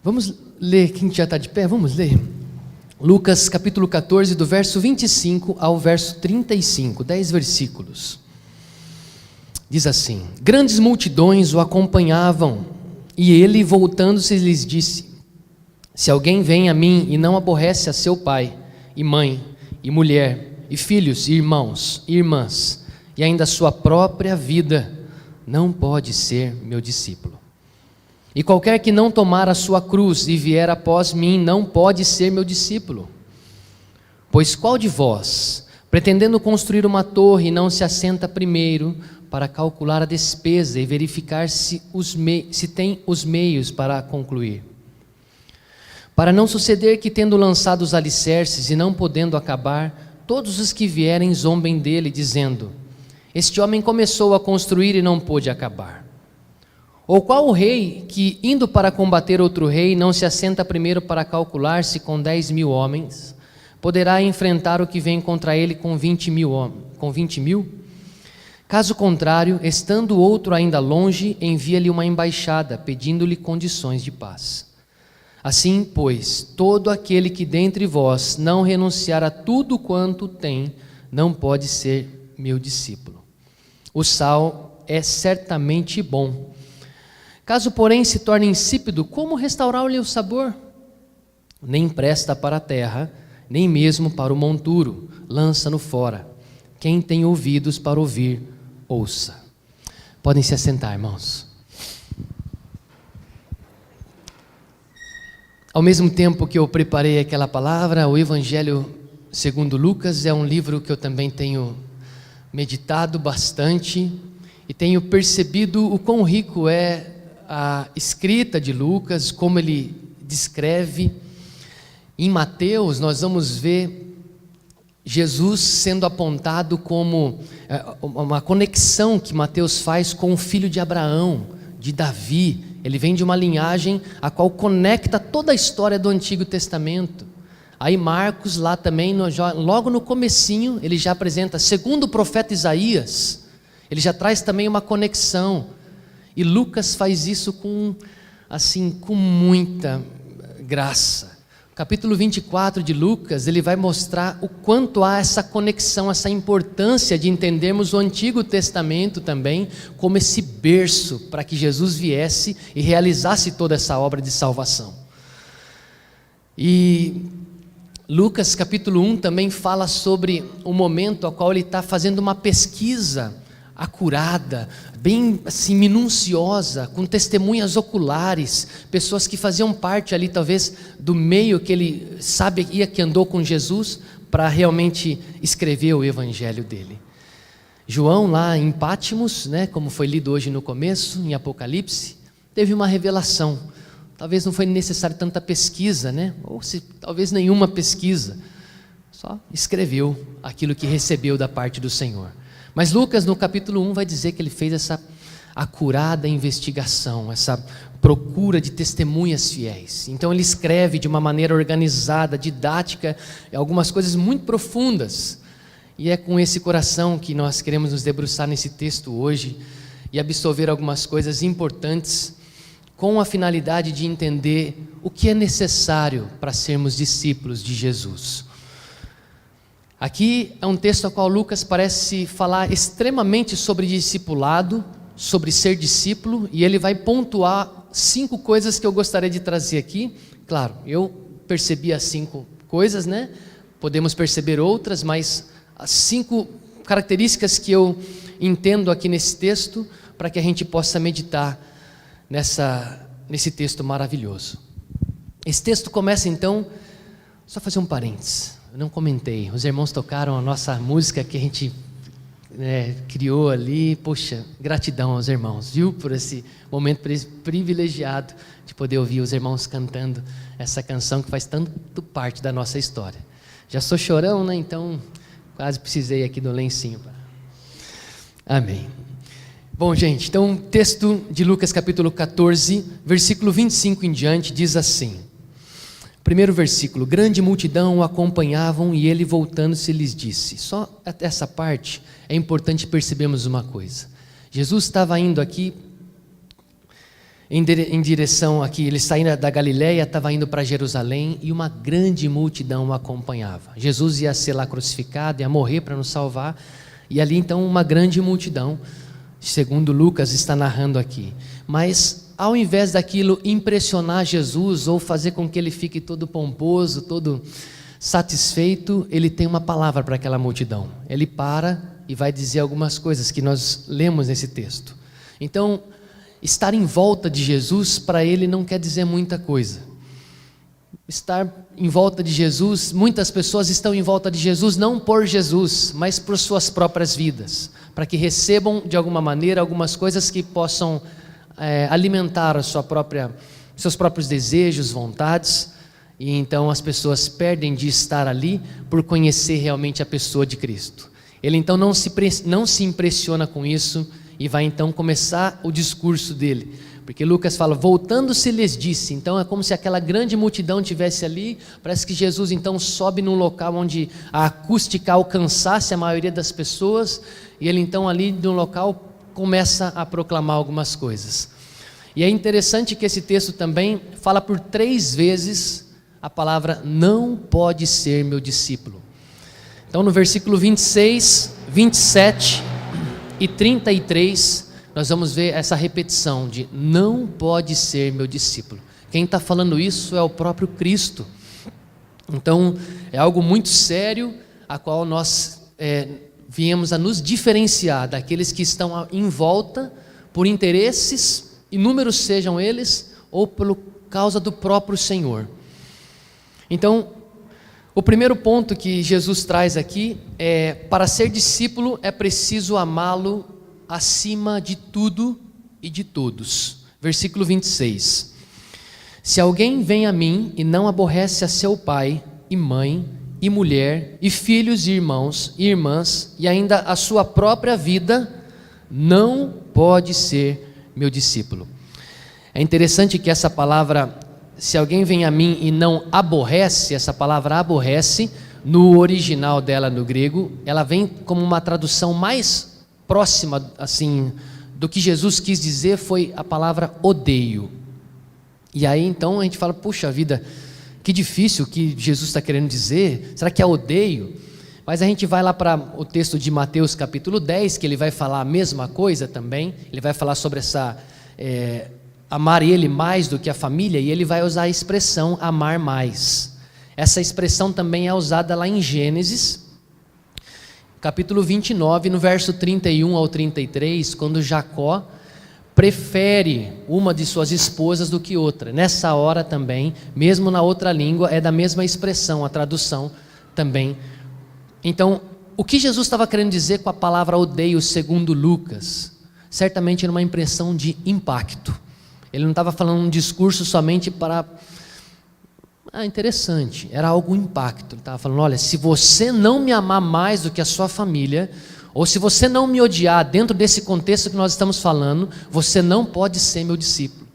Vamos ler, quem já está de pé, vamos ler. Lucas capítulo 14, do verso 25 ao verso 35, 10 versículos. Diz assim: grandes multidões o acompanhavam, e ele, voltando-se, lhes disse: se alguém vem a mim e não aborrece a seu pai, e mãe, e mulher, e filhos, e irmãos, e irmãs, e ainda a sua própria vida, não pode ser meu discípulo. E qualquer que não tomar a sua cruz e vier após mim, não pode ser meu discípulo. Pois qual de vós, pretendendo construir uma torre, não se assenta primeiro para calcular a despesa e verificar se tem os meios para concluir? Para não suceder que, tendo lançado os alicerces e não podendo acabar, todos os que vierem zombem dele, dizendo: este homem começou a construir e não pôde acabar. Ou qual o rei que, indo para combater outro rei, não se assenta primeiro para calcular se com 10.000 homens poderá enfrentar o que vem contra ele com 20.000? Caso contrário, estando outro ainda longe, envia-lhe uma embaixada, pedindo-lhe condições de paz. Assim, pois, todo aquele que dentre vós não renunciar a tudo quanto tem, não pode ser meu discípulo. O sal é certamente bom. Caso, porém, se torne insípido, como restaurar-lhe o sabor? Nem presta para a terra, nem mesmo para o monturo, lança-no fora. Quem tem ouvidos para ouvir, ouça. Podem se assentar, irmãos. Ao mesmo tempo que eu preparei aquela palavra, o Evangelho segundo Lucas é um livro que eu também tenho meditado bastante e tenho percebido o quão rico é a escrita de Lucas, como ele descreve. Em Mateus nós vamos ver Jesus sendo apontado como uma conexão que Mateus faz com o filho de Abraão, de Davi. Ele vem de uma linhagem a qual conecta toda a história do Antigo Testamento. Aí Marcos lá também, logo no comecinho, ele já apresenta, segundo o profeta Isaías, ele já traz também uma conexão. E Lucas faz isso com muita graça. O capítulo 24 de Lucas, ele vai mostrar o quanto há essa conexão, essa importância de entendermos o Antigo Testamento também como esse berço para que Jesus viesse e realizasse toda essa obra de salvação. E Lucas capítulo 1 também fala sobre o momento ao qual ele está fazendo uma pesquisa acurada, bem assim minuciosa, com testemunhas oculares, pessoas que faziam parte ali talvez do meio que ele sabia que andou com Jesus, para realmente escrever o evangelho dele. João lá em Patmos, né, como foi lido hoje no começo, em Apocalipse, teve uma revelação. Talvez não foi necessário tanta pesquisa, né? Ou talvez nenhuma pesquisa, só escreveu aquilo que recebeu da parte do Senhor. Mas Lucas, no capítulo 1, vai dizer que ele fez essa acurada investigação, essa procura de testemunhas fiéis. Então ele escreve de uma maneira organizada, didática, algumas coisas muito profundas. E é com esse coração que nós queremos nos debruçar nesse texto hoje e absorver algumas coisas importantes, com a finalidade de entender o que é necessário para sermos discípulos de Jesus. Aqui é um texto ao qual Lucas parece falar extremamente sobre discipulado, sobre ser discípulo, e ele vai pontuar 5 coisas que eu gostaria de trazer aqui. Claro, eu percebi as 5 coisas, né? Podemos perceber outras, mas as 5 características que eu entendo aqui nesse texto, para que a gente possa meditar nesse texto maravilhoso. Esse texto começa então, só fazer um parênteses. Eu não comentei, os irmãos tocaram a nossa música que a gente criou ali. Poxa, gratidão aos irmãos, viu? Por esse momento privilegiado de poder ouvir os irmãos cantando essa canção que faz tanto parte da nossa história. Já sou chorão, né? Então quase precisei aqui do lencinho. Amém. Bom, gente, então o texto de Lucas capítulo 14, versículo 25 em diante, diz assim. Primeiro versículo: grande multidão o acompanhavam e ele, voltando-se, lhes disse. Só até essa parte é importante percebermos uma coisa. Jesus estava indo aqui em direção aqui, ele saindo da Galiléia, estava indo para Jerusalém e uma grande multidão o acompanhava. Jesus ia ser lá crucificado, ia morrer para nos salvar, e ali então uma grande multidão, segundo Lucas está narrando aqui. Mas ao invés daquilo impressionar Jesus ou fazer com que ele fique todo pomposo, todo satisfeito, ele tem uma palavra para aquela multidão. Ele para e vai dizer algumas coisas que nós lemos nesse texto. Então, estar em volta de Jesus, para ele não quer dizer muita coisa. Estar em volta de Jesus, muitas pessoas estão em volta de Jesus não por Jesus, mas por suas próprias vidas, para que recebam de alguma maneira algumas coisas que possam alimentar seus próprios desejos, vontades, e então as pessoas perdem de estar ali por conhecer realmente a pessoa de Cristo. Ele então não se impressiona com isso e vai então começar o discurso dele, porque Lucas fala, voltando-se lhes disse. Então é como se aquela grande multidão estivesse ali. Parece que Jesus então sobe num local onde a acústica alcançasse a maioria das pessoas, e ele então ali no local começa a proclamar algumas coisas. E é interessante que esse texto também fala por 3 vezes a palavra não pode ser meu discípulo. Então no versículo 26, 27 e 33, nós vamos ver essa repetição de não pode ser meu discípulo. Quem está falando isso é o próprio Cristo. Então é algo muito sério, a qual nós viemos a nos diferenciar daqueles que estão em volta por interesses, inúmeros sejam eles, ou por causa do próprio Senhor. Então, o primeiro ponto que Jesus traz aqui é: para ser discípulo é preciso amá-lo acima de tudo e de todos. Versículo 26. Se alguém vem a mim e não aborrece a seu pai e mãe e mulher e filhos e irmãos e irmãs e ainda a sua própria vida, não pode ser meu discípulo. É interessante que essa palavra, se alguém vem a mim e não aborrece, essa palavra aborrece, no original dela no grego, ela vem como uma tradução mais próxima assim do que Jesus quis dizer, foi a palavra odeio. E aí então a gente fala, puxa vida, que difícil o que Jesus está querendo dizer, será que é odeio? Mas a gente vai lá para o texto de Mateus capítulo 10, que ele vai falar a mesma coisa também, ele vai falar sobre essa amar ele mais do que a família, e ele vai usar a expressão amar mais. Essa expressão também é usada lá em Gênesis, capítulo 29, no verso 31 ao 33, quando Jacó prefere uma de suas esposas do que outra. Nessa hora também, mesmo na outra língua, é da mesma expressão, a tradução também. Então, o que Jesus estava querendo dizer com a palavra odeio, segundo Lucas? Certamente era uma impressão de impacto. Ele não estava falando um discurso somente para... interessante, era algo impacto. Ele estava falando, olha, se você não me amar mais do que a sua família, ou se você não me odiar dentro desse contexto que nós estamos falando, você não pode ser meu discípulo.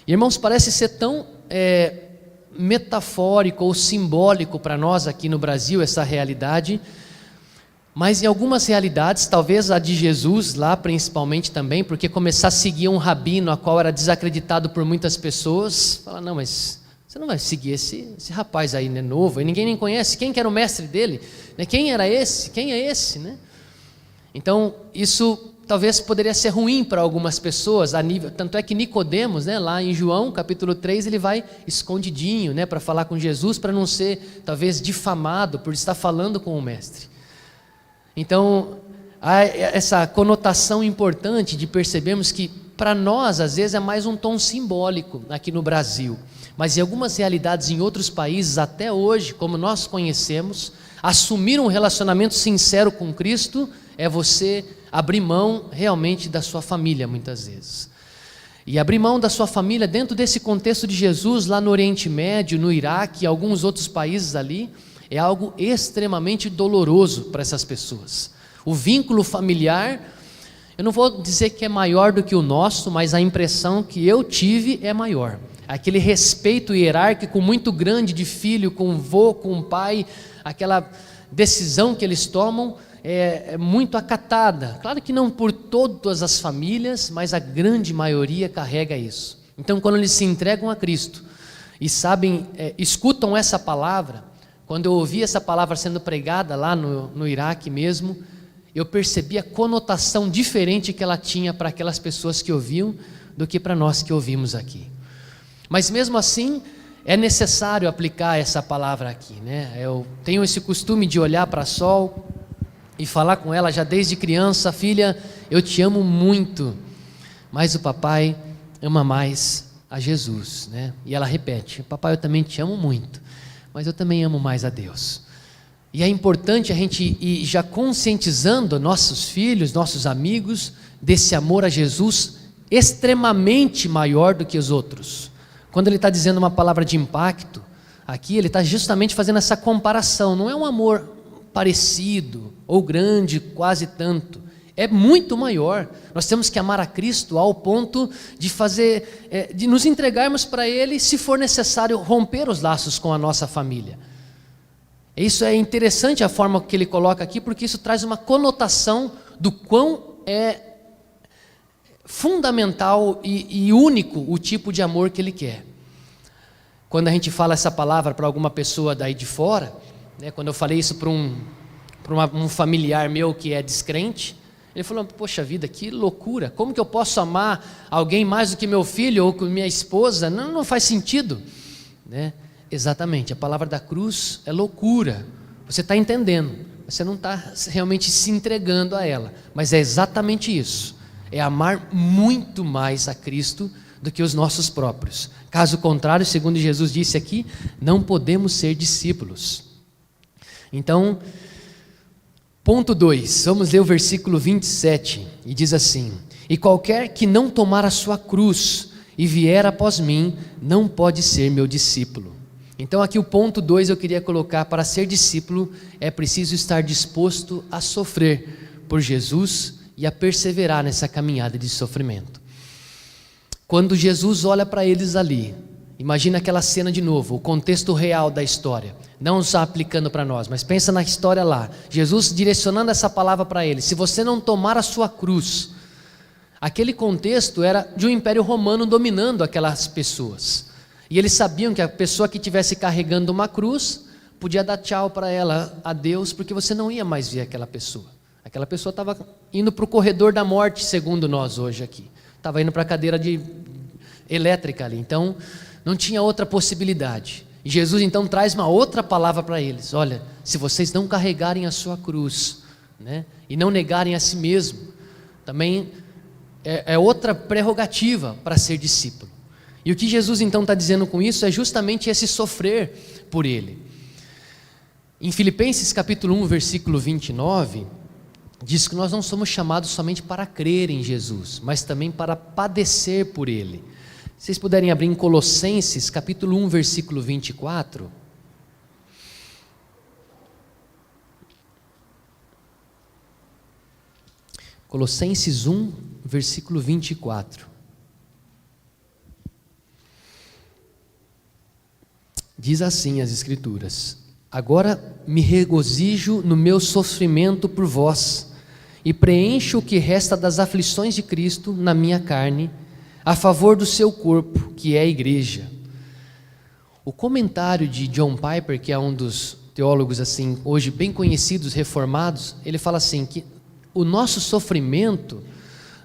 E, irmãos, parece ser tão metafórico ou simbólico para nós aqui no Brasil essa realidade, mas em algumas realidades, talvez a de Jesus lá principalmente também, porque começar a seguir um rabino a qual era desacreditado por muitas pessoas, fala, não, mas você não vai seguir esse rapaz aí, né, novo, e ninguém nem conhece, quem que era o mestre dele, né? Quem era esse? Quem é esse, né? Então, isso talvez poderia ser ruim para algumas pessoas, a nível, tanto é que Nicodemos, né, lá em João, capítulo 3, ele vai escondidinho, né, para falar com Jesus, para não ser, talvez, difamado por estar falando com o mestre. Então, há essa conotação importante de percebermos que, para nós, às vezes, é mais um tom simbólico aqui no Brasil, mas em algumas realidades em outros países, até hoje, como nós conhecemos, assumir um relacionamento sincero com Cristo é você abrir mão realmente da sua família, muitas vezes. E abrir mão da sua família dentro desse contexto de Jesus, lá no Oriente Médio, no Iraque e alguns outros países ali, é algo extremamente doloroso para essas pessoas. O vínculo familiar, eu não vou dizer que é maior do que o nosso, mas a impressão que eu tive é maior. Aquele respeito hierárquico muito grande de filho com o vô, com o pai, aquela decisão que eles tomam é muito acatada. Claro que não por todas as famílias, mas a grande maioria carrega isso. Então, quando eles se entregam a Cristo e sabem, escutam essa palavra, quando eu ouvi essa palavra sendo pregada lá no Iraque mesmo, eu percebi a conotação diferente que ela tinha para aquelas pessoas que ouviam do que para nós que ouvimos aqui. Mas mesmo assim, é necessário aplicar essa palavra aqui, né? Eu tenho esse costume de olhar para a Sol e falar com ela já desde criança: filha, eu te amo muito, mas o papai ama mais a Jesus, né? E ela repete: papai, eu também te amo muito, mas eu também amo mais a Deus. E é importante a gente ir já conscientizando nossos filhos, nossos amigos, desse amor a Jesus extremamente maior do que os outros. Quando ele está dizendo uma palavra de impacto, aqui ele está justamente fazendo essa comparação. Não é um amor parecido ou grande, quase tanto. É muito maior. Nós temos que amar a Cristo ao ponto de de nos entregarmos para Ele, se for necessário romper os laços com a nossa família. Isso é interessante a forma que ele coloca aqui, porque isso traz uma conotação do quão fundamental e único o tipo de amor que ele quer. Quando a gente fala essa palavra para alguma pessoa daí de fora, né, quando eu falei isso para um familiar meu que é descrente, ele falou: poxa vida, que loucura, como que eu posso amar alguém mais do que meu filho ou minha esposa? Não faz sentido, né? Exatamente, a palavra da cruz é loucura. Você está entendendo, você não está realmente se entregando a ela, mas é exatamente isso. É amar muito mais a Cristo do que os nossos próprios. Caso contrário, segundo Jesus disse aqui, não podemos ser discípulos. Então, ponto 2, vamos ler o versículo 27, e diz assim: e qualquer que não tomar a sua cruz e vier após mim, não pode ser meu discípulo. Então aqui o ponto 2 eu queria colocar: para ser discípulo é preciso estar disposto a sofrer por Jesus e a perseverar nessa caminhada de sofrimento. Quando Jesus olha para eles ali, imagina aquela cena de novo, o contexto real da história, não só aplicando para nós, mas pensa na história lá, Jesus direcionando essa palavra para eles: se você não tomar a sua cruz. Aquele contexto era de um império romano dominando aquelas pessoas, e eles sabiam que a pessoa que estivesse carregando uma cruz podia dar tchau para ela, a Deus, porque você não ia mais ver aquela pessoa. Aquela pessoa estava indo para o corredor da morte, segundo nós hoje aqui. Estava indo para a cadeira elétrica ali. Então, não tinha outra possibilidade. E Jesus então traz uma outra palavra para eles: olha, se vocês não carregarem a sua cruz, né, e não negarem a si mesmo, também é outra prerrogativa para ser discípulo. E o que Jesus então está dizendo com isso é justamente esse sofrer por Ele. Em Filipenses capítulo 1, versículo 29... diz que nós não somos chamados somente para crer em Jesus, mas também para padecer por Ele. Se vocês puderem abrir em Colossenses, capítulo 1, versículo 24. Colossenses 1, versículo 24. Diz assim as Escrituras: agora me regozijo no meu sofrimento por vós, e preencho o que resta das aflições de Cristo na minha carne, a favor do seu corpo, que é a igreja. O comentário de John Piper, que é um dos teólogos assim hoje bem conhecidos, reformados, ele fala assim, que o nosso sofrimento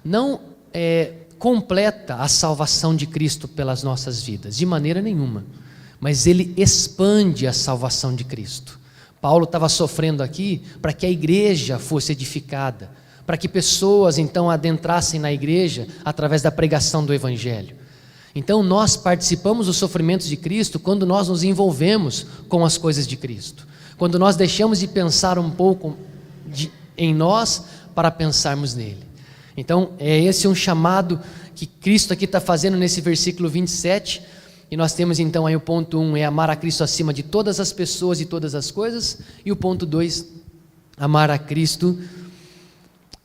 não completa a salvação de Cristo pelas nossas vidas, de maneira nenhuma, mas ele expande a salvação de Cristo. Paulo estava sofrendo aqui para que a igreja fosse edificada, para que pessoas então adentrassem na igreja através da pregação do Evangelho. Então nós participamos dos sofrimentos de Cristo quando nós nos envolvemos com as coisas de Cristo, quando nós deixamos de pensar um pouco em nós para pensarmos nele. Então esse um chamado que Cristo aqui está fazendo nesse versículo 27. E nós temos então aí o ponto 1, é amar a Cristo acima de todas as pessoas e todas as coisas. E o ponto 2, amar a Cristo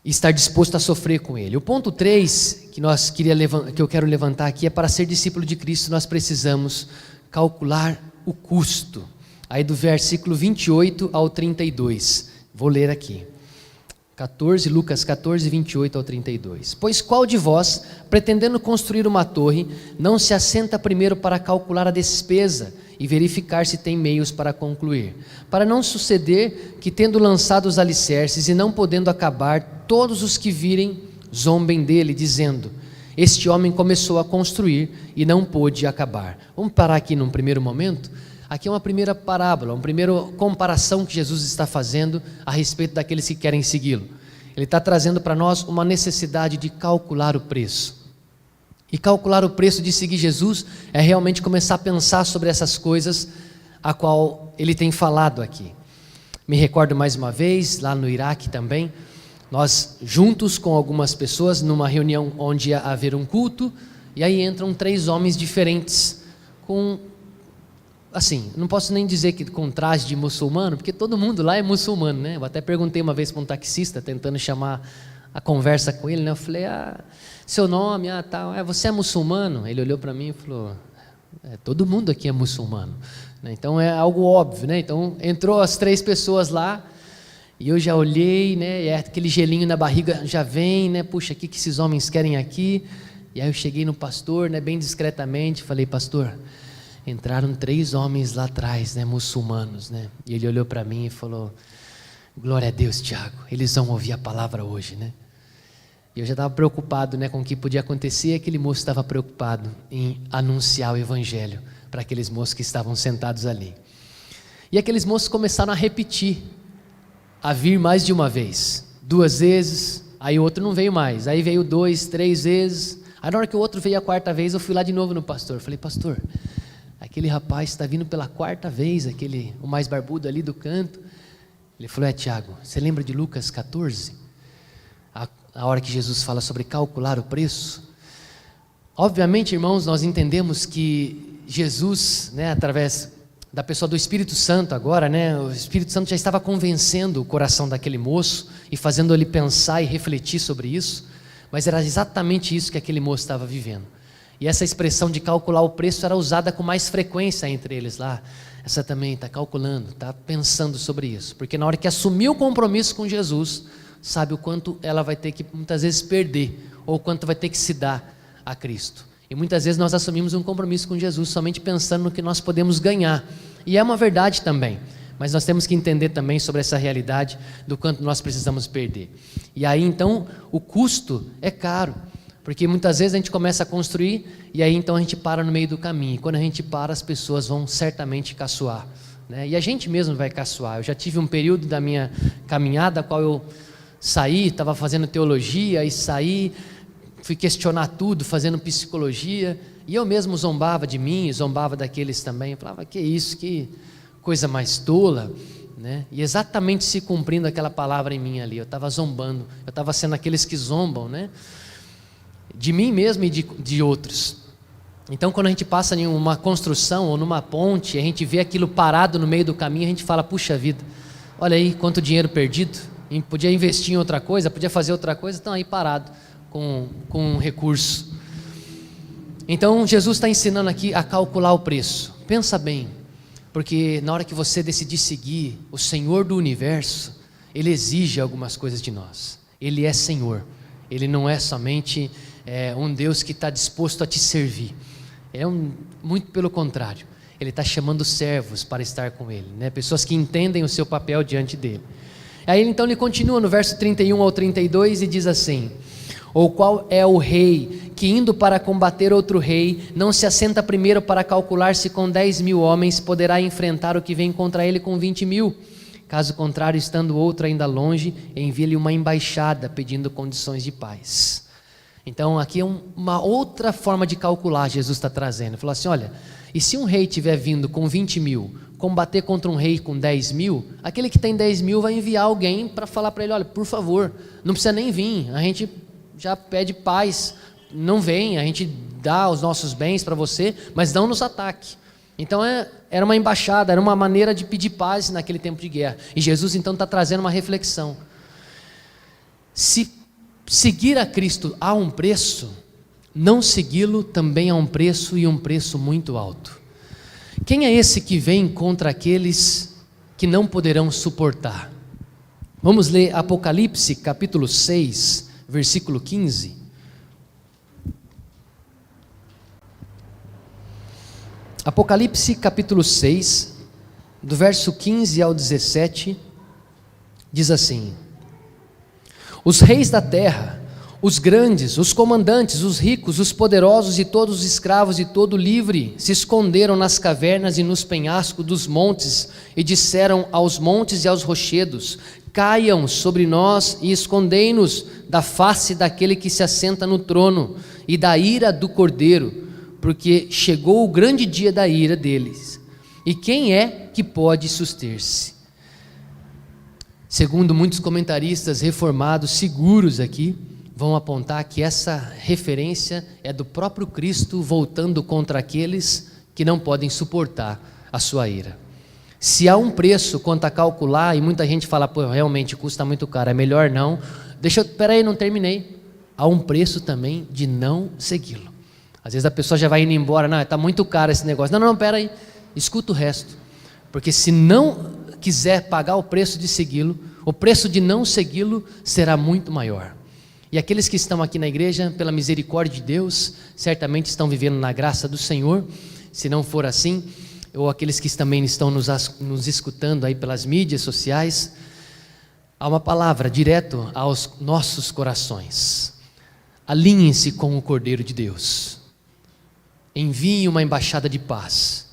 e estar disposto a sofrer com Ele. O ponto 3 que eu quero levantar aqui é: para ser discípulo de Cristo nós precisamos calcular o custo. Aí do versículo 28 ao 32, vou ler aqui. Lucas 14, 28 ao 32. Pois qual de vós, pretendendo construir uma torre, não se assenta primeiro para calcular a despesa e verificar se tem meios para concluir? Para não suceder que, tendo lançado os alicerces e não podendo acabar, todos os que virem zombem dele, dizendo: este homem começou a construir e não pôde acabar. Vamos parar aqui num primeiro momento. Aqui é uma primeira parábola, uma primeira comparação que Jesus está fazendo a respeito daqueles que querem segui-lo. Ele está trazendo para nós uma necessidade de calcular o preço. E calcular o preço de seguir Jesus é realmente começar a pensar sobre essas coisas a qual ele tem falado aqui. Me recordo mais uma vez, lá no Iraque também, nós juntos com algumas pessoas, numa reunião onde ia haver um culto, e aí entram 3 homens diferentes, assim, não posso nem dizer que com traje de muçulmano, porque todo mundo lá é muçulmano, né? Eu até perguntei uma vez para um taxista, tentando chamar a conversa com ele, né? Eu falei: seu nome, tal, você é muçulmano? Ele olhou para mim e falou: todo mundo aqui é muçulmano, né? Então é algo óbvio, né? Então entrou as 3 pessoas lá, e eu já olhei, né? E aquele gelinho na barriga já vem, né? Puxa, o que esses homens querem aqui? E aí eu cheguei no pastor, né? Bem discretamente, falei: pastor, entraram 3 homens lá atrás, né, muçulmanos, né? E ele olhou para mim e falou: glória a Deus, Tiago, eles vão ouvir a palavra hoje, né? E eu já estava preocupado, né, com o que podia acontecer. Aquele moço estava preocupado em anunciar o evangelho para aqueles moços que estavam sentados ali. E aqueles moços começaram a repetir, a vir mais de uma vez, 2 vezes, aí o outro não veio mais, aí veio 2, 3 vezes, aí na hora que o outro veio a 4ª vez, eu fui lá de novo no pastor, falei: pastor, aquele rapaz está vindo pela 4ª vez, o mais barbudo ali do canto. Ele falou: Tiago, você lembra de Lucas 14? A hora que Jesus fala sobre calcular o preço. Obviamente, irmãos, nós entendemos que Jesus, né, através da pessoa do Espírito Santo agora, né, o Espírito Santo já estava convencendo o coração daquele moço e fazendo ele pensar e refletir sobre isso, mas era exatamente isso que aquele moço estava vivendo. E essa expressão de calcular o preço era usada com mais frequência entre eles lá. Essa também está calculando, está pensando sobre isso. Porque na hora que assumiu o compromisso com Jesus, sabe o quanto ela vai ter que muitas vezes perder, ou o quanto vai ter que se dar a Cristo. E muitas vezes nós assumimos um compromisso com Jesus somente pensando no que nós podemos ganhar. E é uma verdade também. Mas nós temos que entender também sobre essa realidade do quanto nós precisamos perder. E aí então o custo é caro. Porque muitas vezes a gente começa a construir e aí então a gente para no meio do caminho. E quando a gente para, as pessoas vão certamente caçoar, né? E a gente mesmo vai caçoar. Eu já tive um período da minha caminhada, qual eu saí, estava fazendo teologia e saí, fui questionar tudo, fazendo psicologia. E eu mesmo zombava de mim, zombava daqueles também. Eu falava: que isso, que coisa mais tola, né? E exatamente se cumprindo aquela palavra em mim ali. Eu estava zombando, eu estava sendo aqueles que zombam, né? De mim mesmo e de outros. Então quando a gente passa em uma construção ou numa ponte, a gente vê aquilo parado no meio do caminho, a gente fala: puxa vida, olha aí quanto dinheiro perdido, podia investir em outra coisa, podia fazer outra coisa, estão aí parado com um recurso. Então Jesus está ensinando aqui a calcular o preço. Pensa bem, porque na hora que você decidir seguir o Senhor do universo, Ele exige algumas coisas de nós. Ele é Senhor, Ele não é somente um Deus que está disposto a te servir. Muito pelo contrário, Ele está chamando servos para estar com Ele, né? Pessoas que entendem o seu papel diante dEle. Aí então ele continua no verso 31 ao 32 e diz assim: ou qual é o rei que, indo para combater outro rei, não se assenta primeiro para calcular se com 10.000 homens poderá enfrentar o que vem contra ele com 20.000? Caso contrário, estando outro ainda longe, envia-lhe uma embaixada pedindo condições de paz. Então aqui é uma outra forma de calcular. Jesus está trazendo, ele falou assim: olha, e se um rei estiver vindo com 20.000 combater contra um rei com 10.000, aquele que tem 10.000 vai enviar alguém para falar para ele: olha, por favor, não precisa nem vir, a gente já pede paz, não vem, a gente dá os nossos bens para você, mas não nos ataque. Então era uma embaixada, era uma maneira de pedir paz naquele tempo de guerra. E Jesus então está trazendo uma reflexão: se seguir a Cristo há um preço, não segui-lo também há um preço, e um preço muito alto. Quem é esse que vem contra aqueles que não poderão suportar? Vamos ler Apocalipse capítulo 6, versículo 15. Apocalipse capítulo 6, do verso 15 ao 17, diz assim: os reis da terra, os grandes, os comandantes, os ricos, os poderosos e todos os escravos e todo livre se esconderam nas cavernas e nos penhascos dos montes e disseram aos montes e aos rochedos: caiam sobre nós e escondei-nos da face daquele que se assenta no trono e da ira do Cordeiro, porque chegou o grande dia da ira deles. E quem é que pode suster-se? Segundo muitos comentaristas reformados seguros aqui, vão apontar que essa referência é do próprio Cristo voltando contra aqueles que não podem suportar a sua ira. Se há um preço quanto a calcular, e muita gente fala, pô, realmente custa muito caro, é melhor não. Peraí, não terminei. Há um preço também de não segui-lo. Às vezes a pessoa já vai indo embora, não, está muito caro esse negócio. Não, peraí, escuta o resto. Porque se não quiser pagar o preço de segui-lo, o preço de não segui-lo será muito maior. E aqueles que estão aqui na igreja, pela misericórdia de Deus, certamente estão vivendo na graça do Senhor. Se não for assim, ou aqueles que também estão nos escutando aí pelas mídias sociais, há uma palavra direto aos nossos corações: alinhem-se com o Cordeiro de Deus, enviem uma embaixada de paz,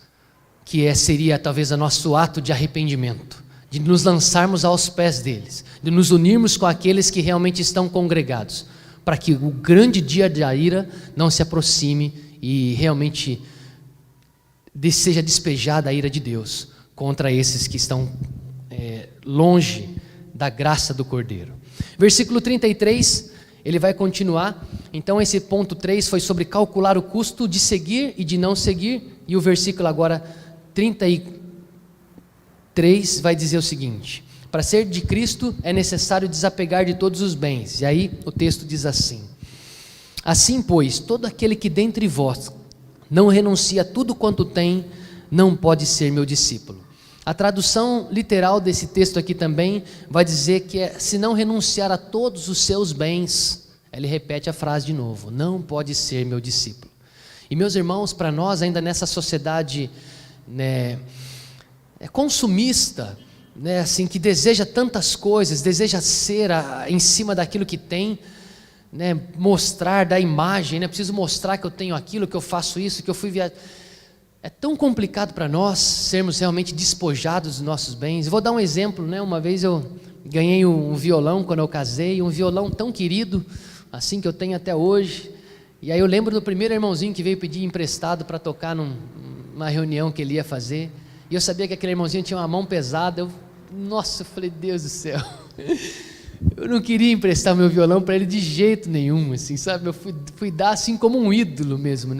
que seria talvez o nosso ato de arrependimento, de nos lançarmos aos pés deles, de nos unirmos com aqueles que realmente estão congregados, para que o grande dia da ira não se aproxime e realmente seja despejada a ira de Deus contra esses que estão longe da graça do Cordeiro. Versículo 33, ele vai continuar. Então esse ponto 3 foi sobre calcular o custo de seguir e de não seguir, e o versículo agora 33 vai dizer o seguinte: para ser de Cristo é necessário desapegar de todos os bens. E aí o texto diz assim: assim pois, todo aquele que dentre vós não renuncia a tudo quanto tem, não pode ser meu discípulo. A tradução literal desse texto aqui também vai dizer que se não renunciar a todos os seus bens, ele repete a frase de novo: não pode ser meu discípulo. E meus irmãos, para nós ainda nessa sociedade consumista, assim, que deseja tantas coisas, deseja ser em cima daquilo que tem, mostrar da imagem, preciso mostrar que eu tenho aquilo, que eu faço isso, que eu fui viajar. É tão complicado para nós sermos realmente despojados dos nossos bens. Eu vou dar um exemplo, uma vez eu ganhei um violão quando eu casei, um violão tão querido, assim, que eu tenho até hoje. E aí eu lembro do primeiro irmãozinho que veio pedir emprestado para tocar numa reunião que ele ia fazer, e eu sabia que aquele irmãozinho tinha uma mão pesada. Eu falei, Deus do céu, eu não queria emprestar meu violão para ele de jeito nenhum, assim, sabe? Eu fui dar assim como um ídolo mesmo,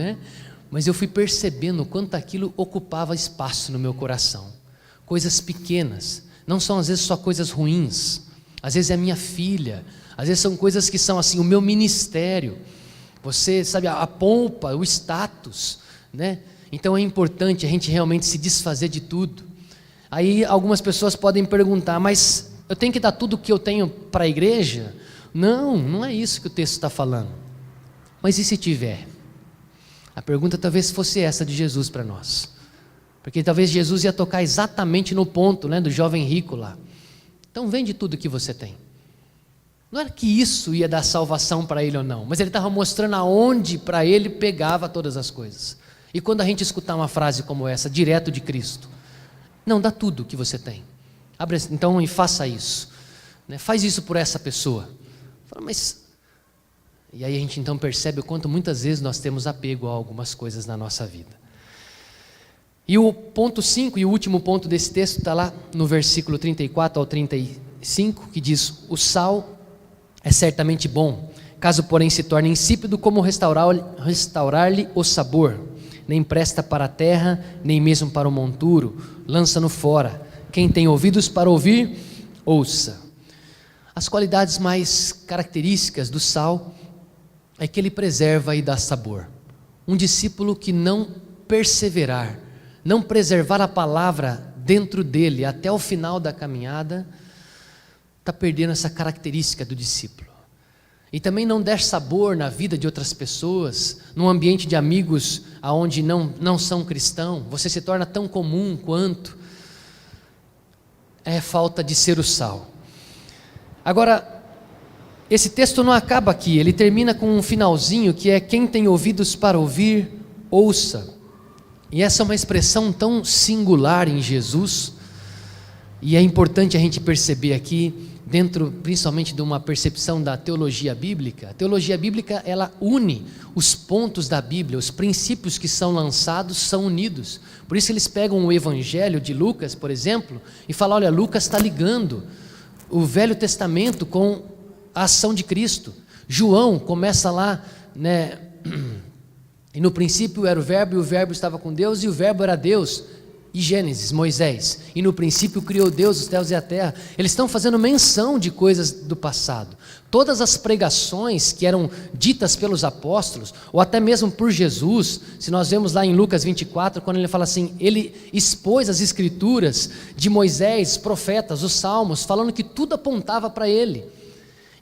mas eu fui percebendo o quanto aquilo ocupava espaço no meu coração. Coisas pequenas, não são às vezes só coisas ruins, às vezes é a minha filha, às vezes são coisas que são assim, o meu ministério, você sabe, a pompa, o status, Então é importante a gente realmente se desfazer de tudo. Aí algumas pessoas podem perguntar, mas eu tenho que dar tudo o que eu tenho para a igreja? Não é isso que o texto está falando. Mas e se tiver? A pergunta talvez fosse essa de Jesus para nós, porque talvez Jesus ia tocar exatamente no ponto, do jovem rico lá. Então vende tudo o que você tem. Não era que isso ia dar salvação para ele ou não, mas ele estava mostrando aonde para ele pegava todas as coisas. E quando a gente escutar uma frase como essa, direto de Cristo: não, dá tudo o que você tem, então, e faça isso, faz isso por essa pessoa. Fala, mas... E aí a gente então percebe o quanto muitas vezes nós temos apego a algumas coisas na nossa vida. E o ponto 5 e o último ponto desse texto está lá no versículo 34 ao 35, que diz: o sal é certamente bom, caso porém se torne insípido, como restaurar-lhe o sabor? Nem presta para a terra, nem mesmo para o monturo, lança-no fora. Quem tem ouvidos para ouvir, ouça. As qualidades mais características do sal é que ele preserva e dá sabor. Um discípulo que não perseverar, não preservar a palavra dentro dele até o final da caminhada, está perdendo essa característica do discípulo. E também não der sabor na vida de outras pessoas, num ambiente de amigos onde não são cristãos, você se torna tão comum quanto. É falta de ser o sal. Agora, esse texto não acaba aqui, ele termina com um finalzinho que é: quem tem ouvidos para ouvir, ouça. E essa é uma expressão tão singular em Jesus, e é importante a gente perceber aqui, dentro principalmente de uma percepção da teologia bíblica. A teologia bíblica, ela une os pontos da Bíblia, os princípios que são lançados são unidos. Por isso eles pegam o Evangelho de Lucas, por exemplo, e falam: olha, Lucas está ligando o Velho Testamento com a ação de Cristo. João começa lá, né? E no princípio era o verbo, e o verbo estava com Deus, e o verbo era Deus. E Gênesis, Moisés, e no princípio criou Deus os céus e a terra. Eles estão fazendo menção de coisas do passado. Todas as pregações que eram ditas pelos apóstolos, ou até mesmo por Jesus, se nós vemos lá em Lucas 24, quando ele fala assim, ele expôs as escrituras de Moisés, profetas, os salmos, falando que tudo apontava para ele.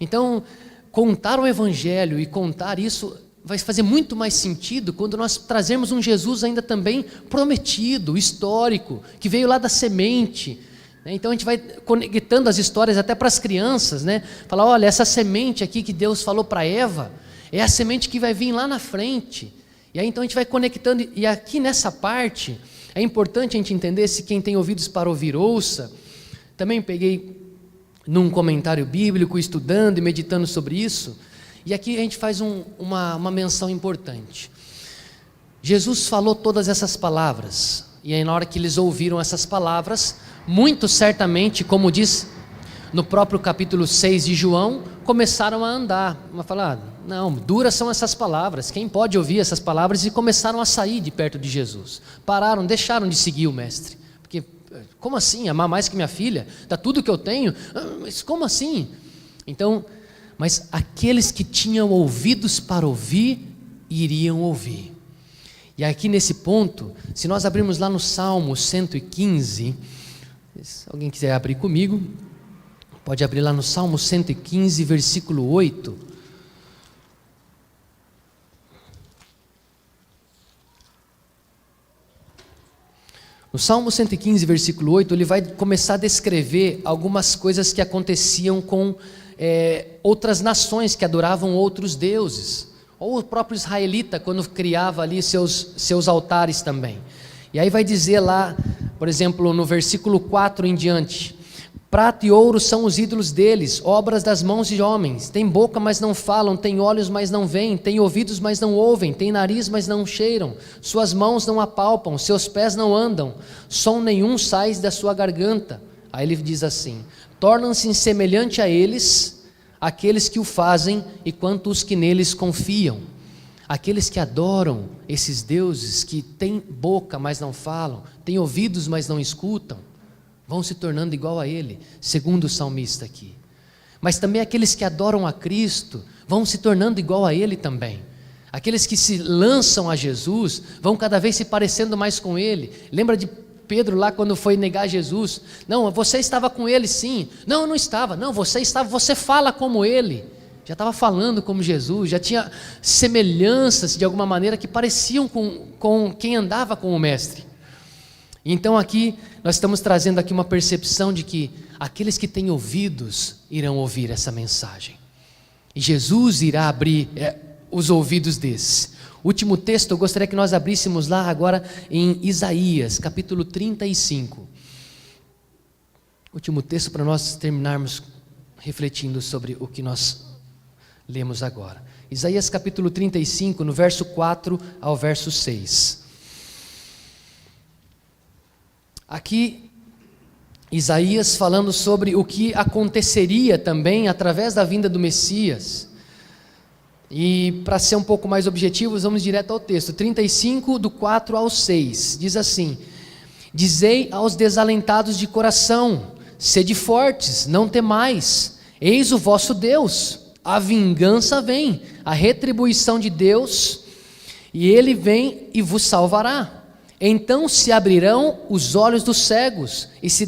Então, contar o Evangelho e contar isso vai fazer muito mais sentido quando nós trazermos um Jesus ainda também prometido, histórico, que veio lá da semente. Então a gente vai conectando as histórias até para as crianças, né? Falar: olha, essa semente aqui que Deus falou para Eva, é a semente que vai vir lá na frente. E aí então a gente vai conectando, e aqui nessa parte, é importante a gente entender, se quem tem ouvidos para ouvir, ouça. Também peguei num comentário bíblico, estudando e meditando sobre isso, e aqui a gente faz uma menção importante. Jesus falou todas essas palavras, e aí na hora que eles ouviram essas palavras, muito certamente, como diz no próprio capítulo 6 de João, começaram a andar, a falar: não, duras são essas palavras, quem pode ouvir essas palavras? E começaram a sair de perto de Jesus, pararam, deixaram de seguir o mestre, porque como assim, amar mais que minha filha? Dá tudo que eu tenho? Mas como assim? Então, mas aqueles que tinham ouvidos para ouvir, iriam ouvir. E aqui nesse ponto, se nós abrirmos lá no Salmo 115, se alguém quiser abrir comigo, pode abrir lá no Salmo 115, versículo 8. No Salmo 115, versículo 8, ele vai começar a descrever algumas coisas que aconteciam com outras nações que adoravam outros deuses, ou o próprio israelita quando criava ali seus altares também. E aí vai dizer lá, por exemplo, no versículo 4 em diante: prata e ouro são os ídolos deles, obras das mãos de homens. Tem boca, mas não falam, tem olhos, mas não veem, tem ouvidos, mas não ouvem, tem nariz, mas não cheiram, suas mãos não apalpam, seus pés não andam, som nenhum sai da sua garganta. Aí ele diz assim: tornam-se semelhante a eles aqueles que o fazem e quanto os que neles confiam. Aqueles que adoram esses deuses que têm boca, mas não falam, têm ouvidos, mas não escutam, vão se tornando igual a ele, segundo o salmista aqui. Mas também aqueles que adoram a Cristo vão se tornando igual a ele também. Aqueles que se lançam a Jesus vão cada vez se parecendo mais com ele. Lembra de Pedro lá quando foi negar Jesus? Não, você estava com ele sim. Não, eu não estava. Não, você estava, você fala como ele. Já estava falando como Jesus, já tinha semelhanças de alguma maneira que pareciam com quem andava com o mestre. Então aqui, nós estamos trazendo aqui uma percepção de que aqueles que têm ouvidos irão ouvir essa mensagem. E Jesus irá abrir os ouvidos desses. Último texto, eu gostaria que nós abríssemos lá agora em Isaías, capítulo 35. Último texto para nós terminarmos refletindo sobre o que nós lemos agora. Isaías capítulo 35, no verso 4 ao verso 6. Aqui, Isaías falando sobre o que aconteceria também através da vinda do Messias. E para ser um pouco mais objetivos, vamos direto ao texto. 35, do 4 ao 6, diz assim: dizei aos desalentados de coração, sede fortes, não temais, eis o vosso Deus, a vingança vem, a retribuição de Deus, e Ele vem e vos salvará. Então se abrirão os olhos dos cegos, e se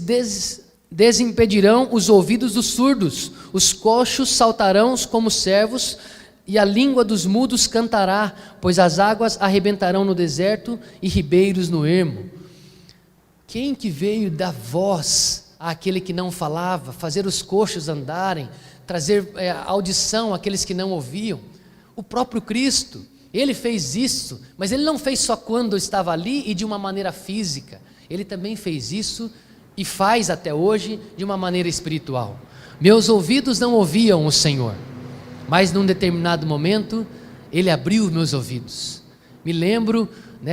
desimpedirão os ouvidos dos surdos, os coxos saltarão como servos, e a língua dos mudos cantará, pois as águas arrebentarão no deserto e ribeiros no ermo. Quem que veio dar voz àquele que não falava, fazer os coxos andarem, trazer audição àqueles que não ouviam? O próprio Cristo. Ele fez isso, mas Ele não fez só quando estava ali e de uma maneira física. Ele também fez isso e faz até hoje de uma maneira espiritual. Meus ouvidos não ouviam o Senhor, mas num determinado momento Ele abriu meus ouvidos. Me lembro,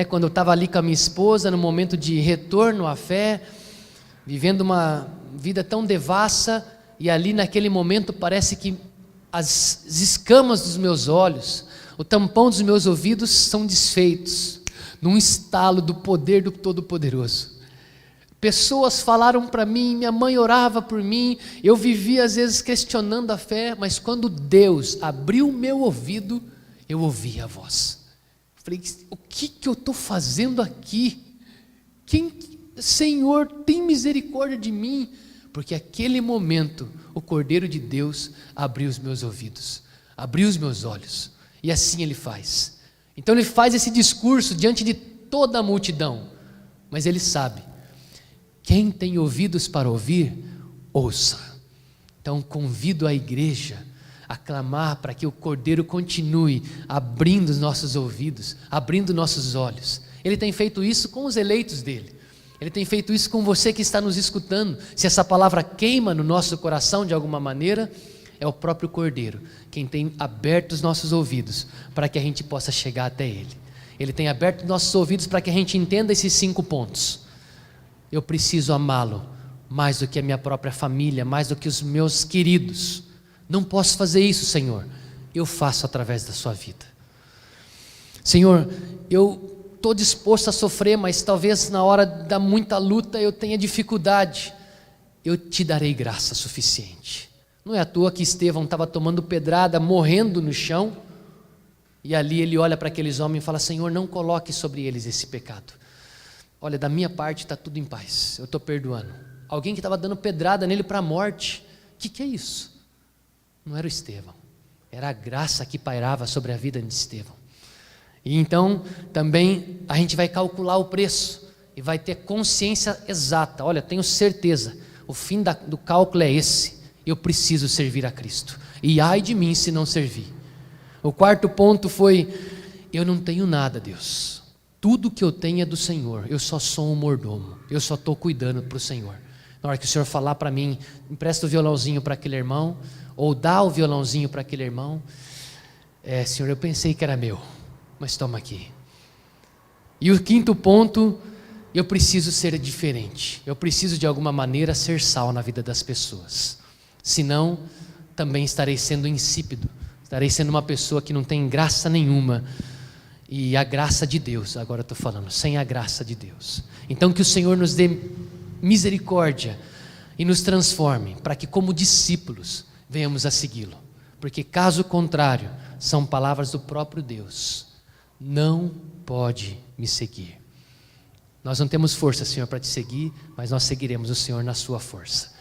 quando eu estava ali com a minha esposa, no momento de retorno à fé, vivendo uma vida tão devassa, e ali naquele momento parece que as escamas dos meus olhos, o tampão dos meus ouvidos são desfeitos, num estalo do poder do Todo-Poderoso. Pessoas falaram para mim, minha mãe orava por mim, eu vivia às vezes questionando a fé, mas quando Deus abriu o meu ouvido, eu ouvi a voz. Falei, o que eu estou fazendo aqui? Senhor, tem misericórdia de mim, porque aquele momento, o Cordeiro de Deus abriu os meus ouvidos, abriu os meus olhos. E assim Ele faz. Então Ele faz esse discurso diante de toda a multidão. Mas Ele sabe, quem tem ouvidos para ouvir, ouça. Então convido a igreja a clamar para que o Cordeiro continue abrindo os nossos ouvidos, abrindo nossos olhos. Ele tem feito isso com os eleitos dEle. Ele tem feito isso com você que está nos escutando. Se essa palavra queima no nosso coração de alguma maneira, é o próprio Cordeiro quem tem aberto os nossos ouvidos para que a gente possa chegar até Ele. Ele tem aberto os nossos ouvidos para que a gente entenda esses 5 pontos. Eu preciso amá-lo mais do que a minha própria família, mais do que os meus queridos. Não posso fazer isso, Senhor. Eu faço através da sua vida. Senhor, eu estou disposto a sofrer, mas talvez na hora da muita luta eu tenha dificuldade. Eu te darei graça suficiente. Não é à toa que Estevão estava tomando pedrada, morrendo no chão, e ali ele olha para aqueles homens e fala, Senhor, não coloque sobre eles esse pecado. Olha, da minha parte está tudo em paz, eu estou perdoando. Alguém que estava dando pedrada nele para a morte, o que é isso? Não era o Estevão, era a graça que pairava sobre a vida de Estevão. E então também a gente vai calcular o preço, e vai ter consciência exata, olha, tenho certeza, o fim do cálculo é esse. Eu preciso servir a Cristo, e ai de mim se não servir. O 4º ponto foi, eu não tenho nada, Deus, tudo que eu tenho é do Senhor, eu só sou um mordomo, eu só estou cuidando para o Senhor. Na hora que o Senhor falar para mim, empresta o violãozinho para aquele irmão, ou dá o violãozinho para aquele irmão, Senhor, eu pensei que era meu, mas toma aqui. E o 5º ponto, eu preciso ser diferente, eu preciso de alguma maneira ser sal na vida das pessoas. Senão, também estarei sendo insípido, estarei sendo uma pessoa que não tem graça nenhuma. E a graça de Deus, agora eu estou falando, sem a graça de Deus. Então que o Senhor nos dê misericórdia e nos transforme, para que como discípulos venhamos a segui-lo. Porque caso contrário, são palavras do próprio Deus. Não pode me seguir. Nós não temos força, Senhor, para te seguir, mas nós seguiremos o Senhor na sua força.